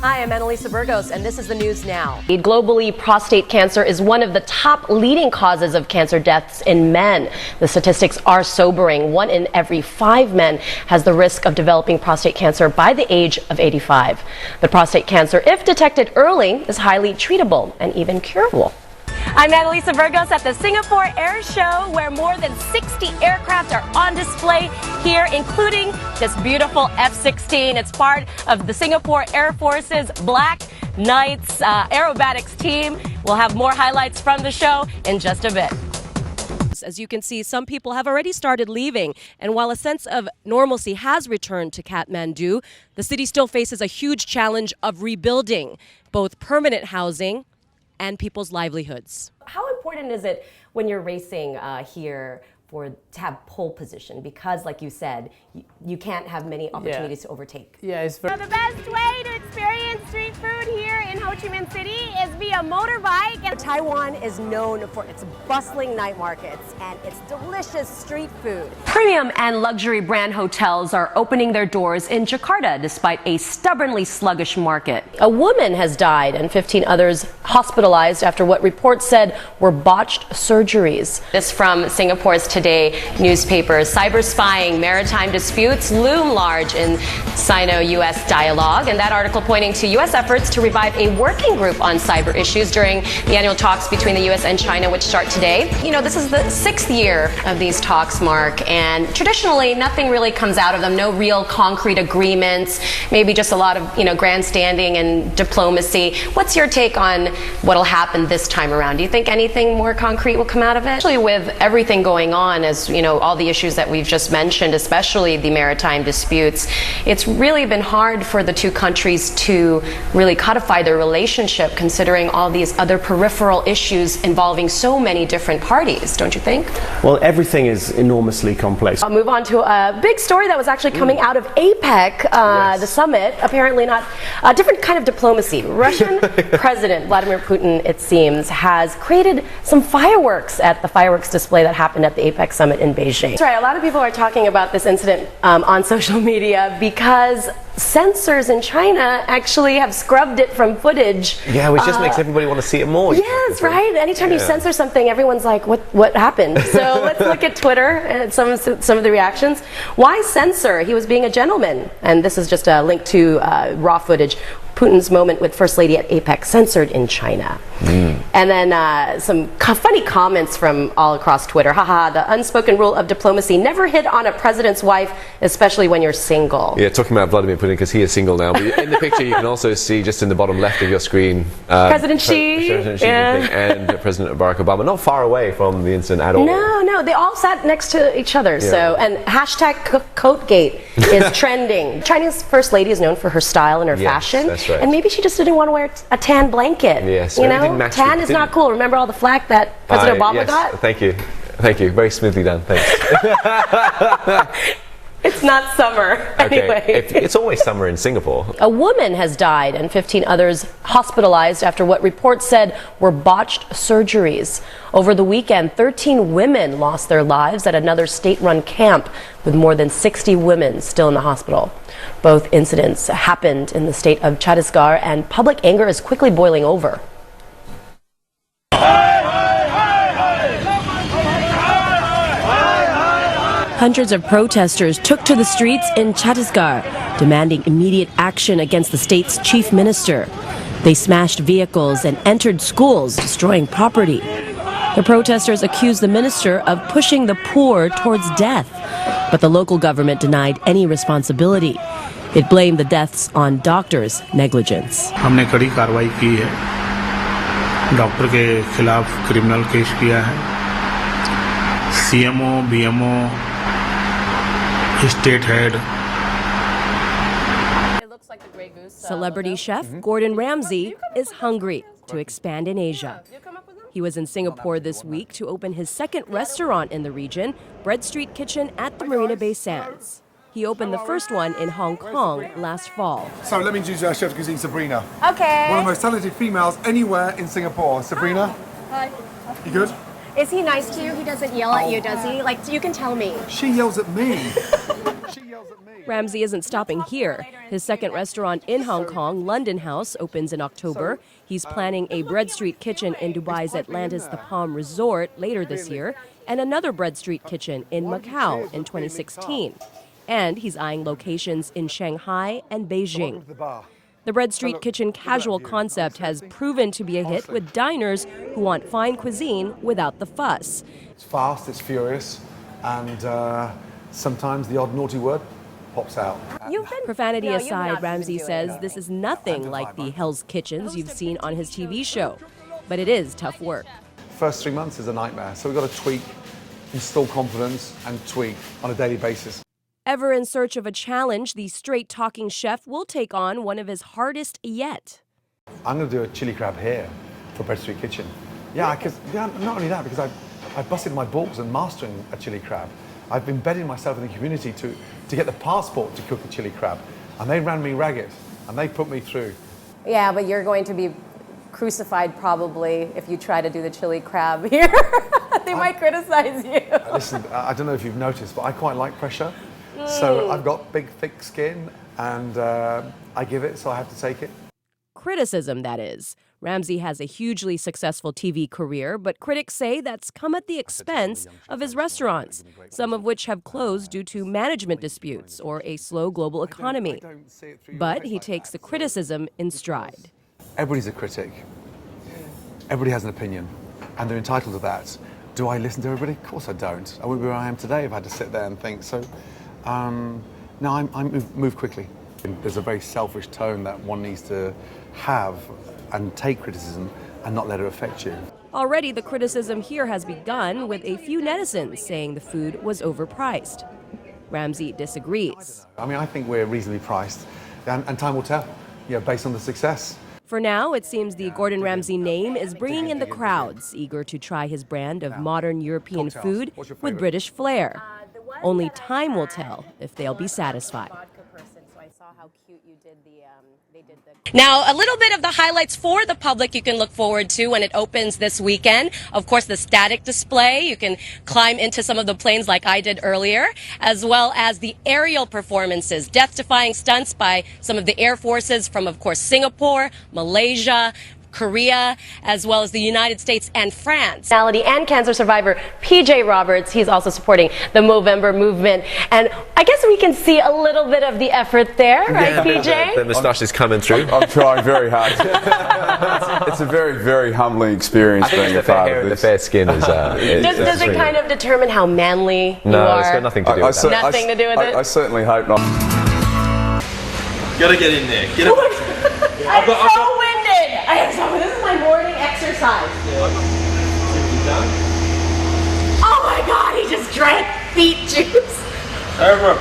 Hi, I'm Annalisa Burgos, and this is the news now. Globally, prostate cancer is one of the top leading causes of cancer deaths in men. The statistics are sobering. 1 in every 5 men has the risk of developing prostate cancer by the age of 85. But prostate cancer, if detected early, is highly treatable and even curable. I'm Annalisa Burgos at the Singapore Air Show, where more than 60 aircraft are on display here, including this beautiful F-16. It's part of the Singapore Air Force's Black Knights aerobatics team. We'll have more highlights from the show in just a bit. As you can see, some people have already started leaving, and while a sense of normalcy has returned to Kathmandu, the city still faces a huge challenge of rebuilding both permanent housing and people's livelihoods. How important is it when you're racing here to have pole position? Because, like you said, you can't have many opportunities to overtake. Yeah, it's very... So the best way to experience street food here in Ho Chi Minh City is via motorbike. And Taiwan is known for its bustling night markets and its delicious street food. Premium and luxury brand hotels are opening their doors in Jakarta despite a stubbornly sluggish market. A woman has died and 15 others hospitalized after what reports said were botched surgeries. This from Singapore's Today newspaper. Cyber spying, maritime disputes loom large in Sino-U.S. dialogue, and that article pointing to U.S. efforts to revive a working group on cyber issues during the annual talks between the U.S. and China, which start today. You know, this is the 6th year of these talks, Mark, and traditionally nothing really comes out of them. No real concrete agreements, maybe just a lot of, grandstanding and diplomacy. What's your take on what'll happen this time around? Do you think anything more concrete will come out of it? Especially with everything going on, as all the issues that we've just mentioned, especially the maritime disputes, it's really been hard for the two countries to really codify their relationship, considering all these other peripheral issues involving so many different parties, don't you think? Well, everything is enormously complex. I'll move on to a big story that was actually coming out of APEC, the summit. Apparently not a different kind of diplomacy. Russian President Vladimir Putin, it seems, has created some fireworks at the fireworks display that happened at the APEC summit in Beijing. That's right, a lot of people are talking about this incident on social media because censors in China actually have scrubbed it from footage. Yeah, which just makes everybody want to see it more. Yes, right? Anytime you censor something, everyone's like, what happened? So let's look at Twitter and some of the reactions. Why censor? He was being a gentleman. And this is just a link to raw footage. Putin's moment with First Lady at APEC censored in China. And then some funny comments from all across Twitter. Haha, the unspoken rule of diplomacy: never hit on a president's wife, especially when you're single. Yeah, talking about Vladimir Putin because he is single now. But in the picture you can also see, just in the bottom left of your screen, President Xi and President Barack Obama, not far away from the incident at all. No, they all sat next to each other. Yeah. So, and hashtag Coatgate is trending. Chinese First Lady is known for her style and her fashion. That's right. And maybe she just didn't want to wear a tan blanket. Yes, tan is not cool. Remember all the flack that President Obama got? Thank you. Very smoothly done. Thanks. It's not summer. Anyway. It's always summer in Singapore. A woman has died and 15 others hospitalized after what reports said were botched surgeries. Over the weekend, 13 women lost their lives at another state-run camp, with more than 60 women still in the hospital. Both incidents happened in the state of Chhattisgarh, and public anger is quickly boiling over. Hundreds of protesters took to the streets in Chhattisgarh, demanding immediate action against the state's chief minister. They smashed vehicles and entered schools, destroying property. The protesters accused the minister of pushing the poor towards death, but the local government denied any responsibility. It blamed the deaths on doctors' negligence. हमने कड़ी कार्रवाई की है, doctor के खिलाफ criminal case किया है, CMO, BMO, state head. Celebrity chef Gordon Ramsay is hungry to expand in Asia. He was in Singapore this week to open his second restaurant in the region, Bread Street Kitchen at the Marina Bay Sands. He opened the first one in Hong Kong last fall. So let me introduce our chef de cuisine, Sabrina. Okay. One of the most talented females anywhere in Singapore. Sabrina? Hi. You good? Is he nice to you? He doesn't yell at you, does he? Like, you can tell me. She yells at me. She yells at me. Ramsey isn't stopping here. His second restaurant in Hong Kong, London House, opens in October. He's planning a Bread Street kitchen in Dubai's Atlantis The Palm Resort later this year, and another Bread Street kitchen in Macau in 2016. And he's eyeing locations in Shanghai and Beijing. The Bread Street Kitchen casual concept has proven to be a hit with diners who want fine cuisine without the fuss. It's fast, it's furious, and sometimes the odd naughty word pops out. Profanity aside, Ramsey says this is nothing like the Hell's Kitchens you've seen on his TV show. But it is tough work. First 3 months is a nightmare, so we've got to tweak, install confidence, and tweak on a daily basis. Ever in search of a challenge, the straight-talking chef will take on one of his hardest yet. I'm going to do a chili crab here for Bread Street Kitchen. Yeah, not only that, because I busted my balls in mastering a chili crab. I've been embedding myself in the community to get the passport to cook a chili crab. And they ran me ragged, and they put me through. Yeah, but you're going to be crucified probably if you try to do the chili crab here. They might criticize you. Listen, I don't know if you've noticed, but I quite like pressure. So I've got big, thick skin, and I give it, so I have to take it. Criticism, that is. Ramsey has a hugely successful TV career, but critics say that's come at the expense of his restaurants, some of which have closed due to management disputes or a slow global economy. But he takes the criticism in stride. Everybody's a critic. Everybody has an opinion, and they're entitled to that. Do I listen to everybody? Of course I don't. I wouldn't be where I am today if I had to sit there and think. So, no, I move quickly. There's a very selfish tone that one needs to have and take criticism and not let it affect you. Already, the criticism here has begun with a few netizens saying the food was overpriced. Ramsey disagrees. I mean, I think we're reasonably priced, and time will tell, based on the success. For now, it seems the Gordon Ramsay name is bringing in the crowds, eager to try his brand of modern European food with British flair. Only time will tell if they'll be satisfied. Now, a little bit of the highlights for the public you can look forward to when it opens this weekend. Of course, the static display. You can climb into some of the planes like I did earlier, as well as the aerial performances, death-defying stunts by some of the air forces from, of course, Singapore, Malaysia, Korea, as well as the United States and France. And cancer survivor PJ Roberts, he's also supporting the Movember movement. And I guess we can see a little bit of the effort there, right, PJ? The moustache is coming through. I'm trying very hard. It's a very, very humbling experience being a part of this. The fair skin is... Does it kind of determine how manly you No, are? it's got nothing to do with that. Nothing to do with it? I certainly hope not. Gotta get in there. Get it. I'm so winded! This is my morning exercise. Oh my god, he just drank beet juice. Over.